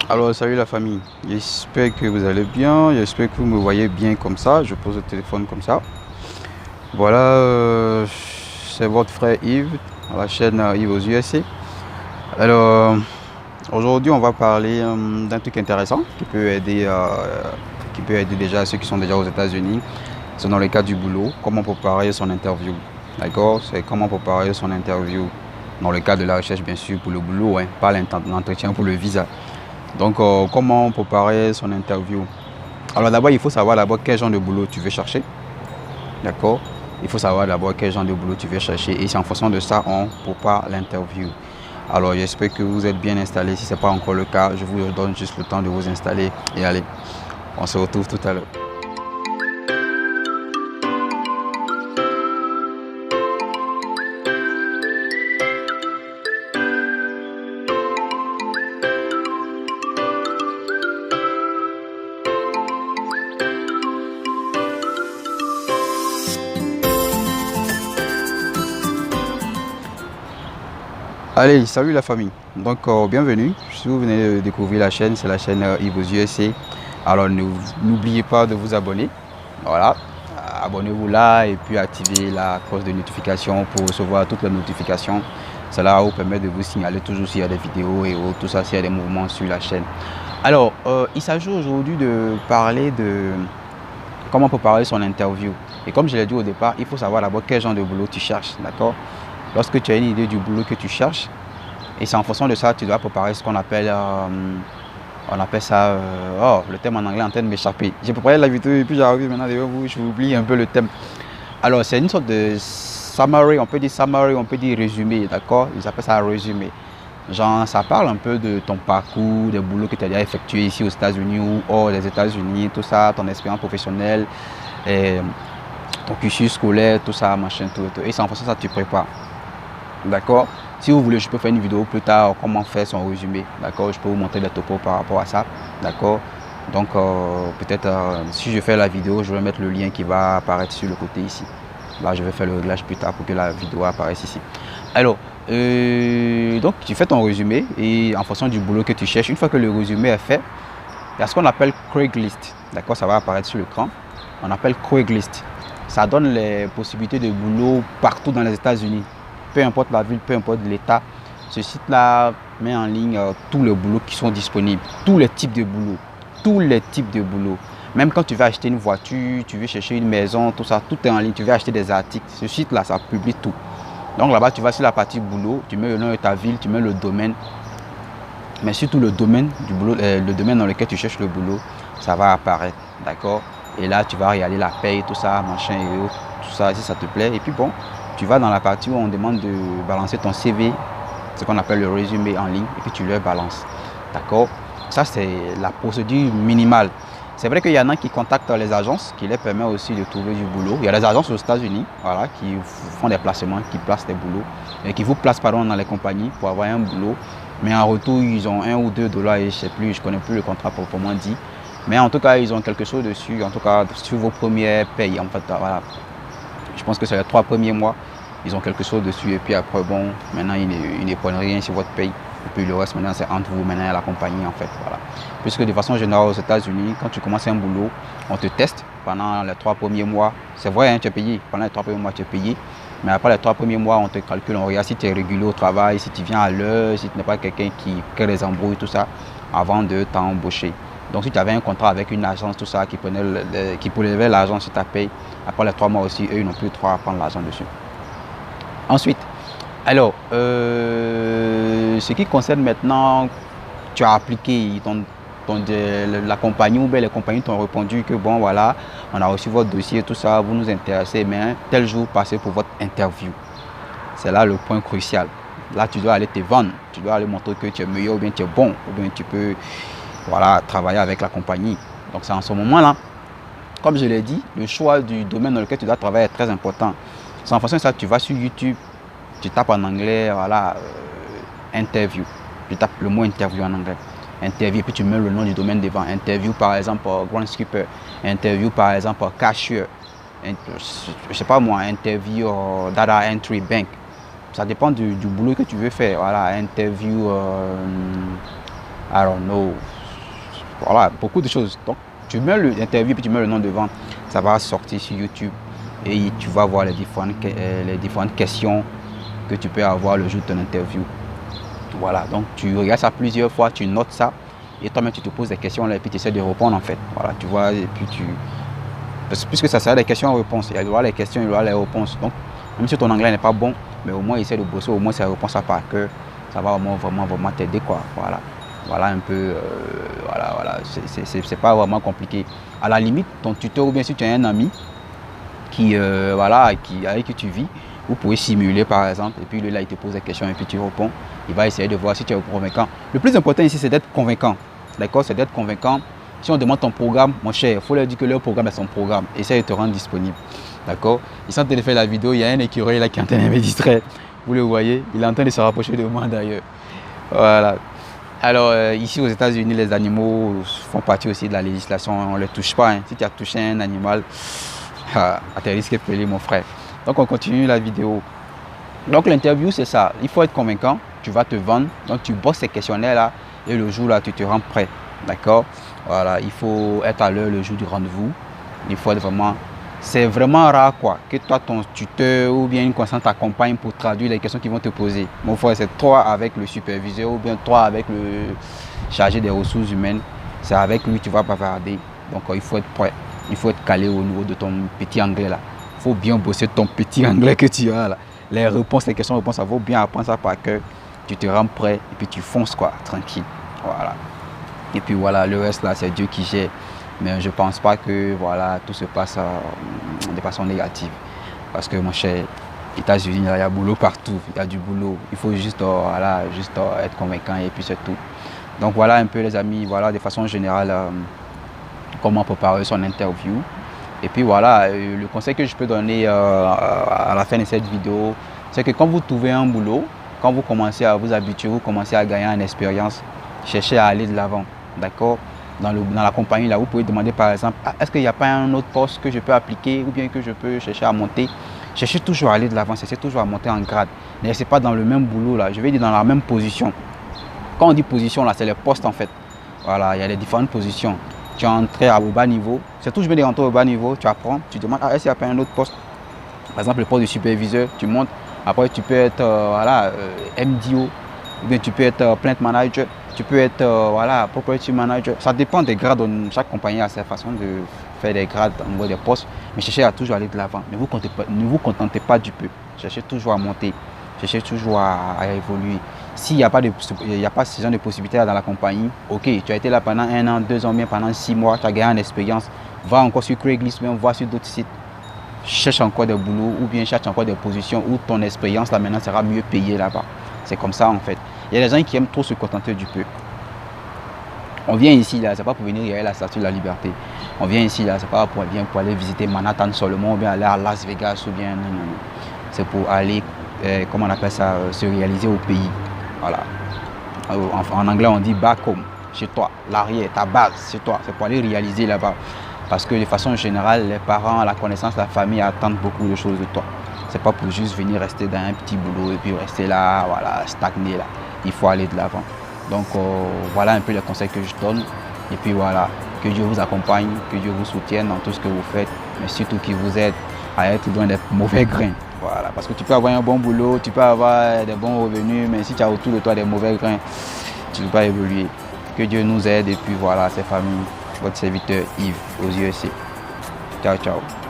Alors, salut la famille, j'espère que vous allez bien, j'espère que vous me voyez bien comme ça, je pose le téléphone comme ça. Voilà, c'est votre frère Yves, à la chaîne Yves aux USA. Alors, aujourd'hui on va parler d'un truc intéressant qui peut aider déjà ceux qui sont déjà aux États-Unis. C'est dans le cas du boulot, comment préparer son interview. D'accord? C'est comment préparer son interview dans le cas de la recherche bien sûr pour le boulot, hein, pas l'entretien pour le visa. Donc, comment préparer son interview? Alors d'abord, il faut savoir d'abord quel genre de boulot tu veux chercher. D'accord? Il faut savoir d'abord quel genre de boulot tu veux chercher. Et c'est en fonction de ça, on prépare l'interview. Alors, j'espère que vous êtes bien installés. Si ce n'est pas encore le cas, je vous donne juste le temps de vous installer. Et allez, on se retrouve tout à l'heure. Allez, salut la famille. Donc, bienvenue. Si vous venez de découvrir la chaîne, c'est la chaîne Yves aux USA. Alors, n'oubliez pas de vous abonner. Voilà. Abonnez-vous là et puis activez la cloche de notification pour recevoir toutes les notifications. Cela vous permet de vous signaler toujours s'il y a des vidéos et tout ça, s'il y a des mouvements sur la chaîne. Alors, il s'agit aujourd'hui de parler de comment préparer son interview. Et comme je l'ai dit au départ, il faut savoir d'abord quel genre de boulot tu cherches, d'accord? Lorsque tu as une idée du boulot que tu cherches, et c'est en fonction de ça, tu dois préparer ce qu'on appelle, oh, le thème en anglais est en train de m'échapper. J'ai préparé la vidéo et puis j'arrive maintenant devant vous, je oublie un peu le thème. Alors, c'est une sorte de summary, on peut dire résumé, d'accord? Ils appellent ça résumé. Genre, ça parle un peu de ton parcours, des boulots que tu as déjà effectués ici aux États-Unis ou hors des États-Unis, tout ça, ton expérience professionnelle, et ton cursus scolaire, tout ça, machin, tout. Et c'est en fonction de ça que tu prépares. D'accord? Si vous voulez, je peux faire une vidéo plus tard, comment faire son résumé. D'accord? Je peux vous montrer des topos par rapport à ça. D'accord? Donc, peut-être, si je fais la vidéo, je vais mettre le lien qui va apparaître sur le côté ici. Là, je vais faire le réglage plus tard pour que la vidéo apparaisse ici. Alors, donc, tu fais ton résumé et en fonction du boulot que tu cherches, une fois que le résumé est fait, il y a ce qu'on appelle Craigslist. D'accord? Ça va apparaître sur l'écran. On appelle Craigslist. Ça donne les possibilités de boulot partout dans les États-Unis. Peu importe la ville, peu importe l'état, ce site-là met en ligne tous les boulots qui sont disponibles, tous les types de boulots, tous les types de boulots. Même quand tu veux acheter une voiture, tu veux chercher une maison, tout ça, tout est en ligne, tu veux acheter des articles. Ce site-là, ça publie tout. Donc là-bas, tu vas sur la partie boulot, tu mets le nom de ta ville, tu mets le domaine, mais surtout le domaine du boulot, le domaine dans lequel tu cherches le boulot, ça va apparaître, d'accord? Et là, tu vas regarder la paye, tout ça, machin et autres, tout ça, si ça te plaît. Et puis bon, tu vas dans la partie où on demande de balancer ton CV, ce qu'on appelle le résumé en ligne, et puis tu le balances. D'accord? Ça, c'est la procédure minimale. C'est vrai qu'il y en a qui contactent les agences, qui les permet aussi de trouver du boulot. Il y a des agences aux États-Unis, voilà, qui font des placements, qui placent des boulots, et qui vous placent pardon, dans les compagnies pour avoir un boulot. Mais en retour, ils ont 1 ou 2 dollars, et je sais plus, je connais plus le contrat proprement dit. Mais en tout cas, ils ont quelque chose dessus, en tout cas sur vos premières payes. En fait, voilà. Je pense que c'est les 3 premiers mois, ils ont quelque chose dessus. Et puis après, bon, maintenant, ils ne prennent rien sur votre paye. Et puis le reste, maintenant, c'est entre vous, maintenant, à la compagnie, en fait. Voilà. Puisque de façon générale, aux États-Unis, quand tu commences un boulot, on te teste pendant les 3 premiers mois. C'est vrai, hein, tu es payé. Pendant les 3 premiers mois, tu es payé. Mais après les 3 premiers mois, on te calcule, on regarde si tu es régulier au travail, si tu viens à l'heure, si tu n'es pas quelqu'un qui crée des embrouilles, tout ça, avant de t'embaucher. Donc si tu avais un contrat avec une agence, tout ça, qui prélevait l'argent sur ta paye, après les 3 mois aussi, eux, ils n'ont plus le droit à prendre l'argent dessus. Ensuite, alors, ce qui concerne maintenant, tu as appliqué la compagnie ou bien les compagnies t'ont répondu que bon, voilà, on a reçu votre dossier, tout ça, vous nous intéressez, mais tel jour, passez pour votre interview. C'est là le point crucial. Là, tu dois aller te vendre, tu dois aller montrer que tu es meilleur ou bien tu es bon, ou bien tu peux voilà, travailler avec la compagnie. Donc c'est en ce moment-là, comme je l'ai dit, le choix du domaine dans lequel tu dois travailler est très important. C'est en fonction de ça que tu vas sur YouTube, tu tapes en anglais, voilà, interview. Tu tapes le mot interview en anglais. Interview, puis tu mets le nom du domaine devant. Interview par exemple groundskeeper, interview par exemple cashier, je sais pas moi, interview data entry bank. Ça dépend du boulot que tu veux faire. Voilà, interview, I don't know, Voilà, beaucoup de choses. Donc, tu mets l'interview puis tu mets le nom devant, ça va sortir sur YouTube et tu vas voir les différentes questions que tu peux avoir le jour de ton interview. Voilà, donc tu regardes ça plusieurs fois, tu notes ça et toi-même tu te poses des questions là et puis tu essaies de répondre en fait. Voilà, tu vois, et puis puisque ça sert des questions-réponses, il y a les questions, il y aura les réponses. Donc, même si ton anglais n'est pas bon, mais au moins essaie de bosser, au moins ces réponses à par cœur, ça va vraiment t'aider quoi. Voilà un peu, voilà, c'est pas vraiment compliqué. À la limite, ton tuteur ou bien si tu as un ami avec qui tu vis, vous pouvez simuler par exemple, et puis là il te pose des questions et puis tu réponds. Il va essayer de voir si tu es convaincant. Le plus important ici, c'est d'être convaincant. D'accord, c'est d'être convaincant. Si on demande ton programme, mon cher, il faut leur dire que leur programme est son programme. Essaye de te rendre disponible. D'accord. Ils sont en train de faire la vidéo, il y a un écureuil là qui est en train de me distraire. Vous le voyez, il est en train de se rapprocher de moi d'ailleurs. Voilà. Alors ici aux États-Unis, les animaux font partie aussi de la législation. On ne les touche pas. Hein. Si tu as touché un animal, à tes risques et périls, mon frère. Donc on continue la vidéo. Donc l'interview, c'est ça. Il faut être convaincant. Tu vas te vendre. Donc tu bosses ces questionnaires-là et le jour là, tu te rends prêt. D'accord. Voilà, il faut être à l'heure le jour du rendez-vous. Il faut être vraiment... C'est vraiment rare quoi, que toi, ton tuteur ou bien une connaissance t'accompagne pour traduire les questions qu'ils vont te poser. Mon frère, c'est toi avec le superviseur ou bien toi avec le chargé des ressources humaines. C'est avec lui que tu vas bavarder. Donc il faut être prêt. Il faut être calé au niveau de ton petit anglais là. Il faut bien bosser ton petit anglais que tu as là. Les réponses, les questions-réponses, ça vaut bien apprendre ça par cœur. Tu te rends prêt et puis tu fonces quoi, tranquille. Voilà. Et puis voilà, le reste là, c'est Dieu qui gère. Mais je ne pense pas que voilà, tout se passe de façon négative. Parce que mon cher, États-Unis, il y a boulot partout, il y a du boulot. Il faut juste, être convaincant et puis c'est tout. Donc voilà un peu les amis, voilà de façon générale comment préparer son interview. Et puis voilà, le conseil que je peux donner à la fin de cette vidéo, c'est que quand vous trouvez un boulot, quand vous commencez à vous habituer, vous commencez à gagner en expérience, cherchez à aller de l'avant, d'accord? Dans la compagnie, là, vous pouvez demander par exemple, est-ce qu'il n'y a pas un autre poste que je peux appliquer ou bien que je peux chercher à monter. Cherchez toujours à aller de l'avant, cherchez toujours à monter en grade. Ne restez pas dans le même boulot, là, je vais dire dans la même position. Quand on dit position, là, c'est les postes en fait. Voilà, il y a les différentes positions. Tu es entré au bas niveau, c'est toujours bien d'entrer au bas niveau, tu apprends, tu demandes, est-ce qu'il n'y a pas un autre poste? Par exemple, le poste de superviseur, tu montes, après tu peux être MDO, ou bien tu peux être plant manager. Tu peux être property manager. Ça dépend des grades. Chaque compagnie a sa façon de faire des grades au niveau des postes. Mais cherchez à toujours aller de l'avant. Ne vous contentez pas du peu. Cherchez toujours à monter. Cherchez toujours à évoluer. S'il n'y a pas ce genre de possibilités dans la compagnie, ok, tu as été là pendant 1 an, 2 ans, bien pendant 6 mois, tu as gagné en expérience. Va encore sur Craigslist, même va sur d'autres sites. Cherche encore des boulots ou bien cherche encore des positions où ton expérience là maintenant sera mieux payée là-bas. C'est comme ça en fait. Il y a des gens qui aiment trop se contenter du peu. On vient ici, là, c'est pas pour venir regarder la statue de la liberté. On vient ici, là, c'est pas pour aller visiter Manhattan seulement, ou bien aller à Las Vegas, ou bien non. C'est pour aller, comment on appelle ça, se réaliser au pays. Voilà. En anglais, on dit back home, chez toi, l'arrière, ta base, chez toi. C'est pour aller réaliser là-bas. Parce que de façon générale, les parents, la connaissance, la famille attendent beaucoup de choses de toi. C'est pas pour juste venir rester dans un petit boulot et puis rester là, voilà, stagner là. Il faut aller de l'avant. Donc voilà un peu les conseils que je donne. Et puis voilà, que Dieu vous accompagne, que Dieu vous soutienne dans tout ce que vous faites, mais surtout qu'il vous aide à être loin d'être mauvais grains. Voilà, parce que tu peux avoir un bon boulot, tu peux avoir des bons revenus, mais si tu as autour de toi des mauvais grains, tu ne peux pas évoluer. Que Dieu nous aide et puis voilà, ces familles, votre serviteur Yves aux USA. Ciao, ciao.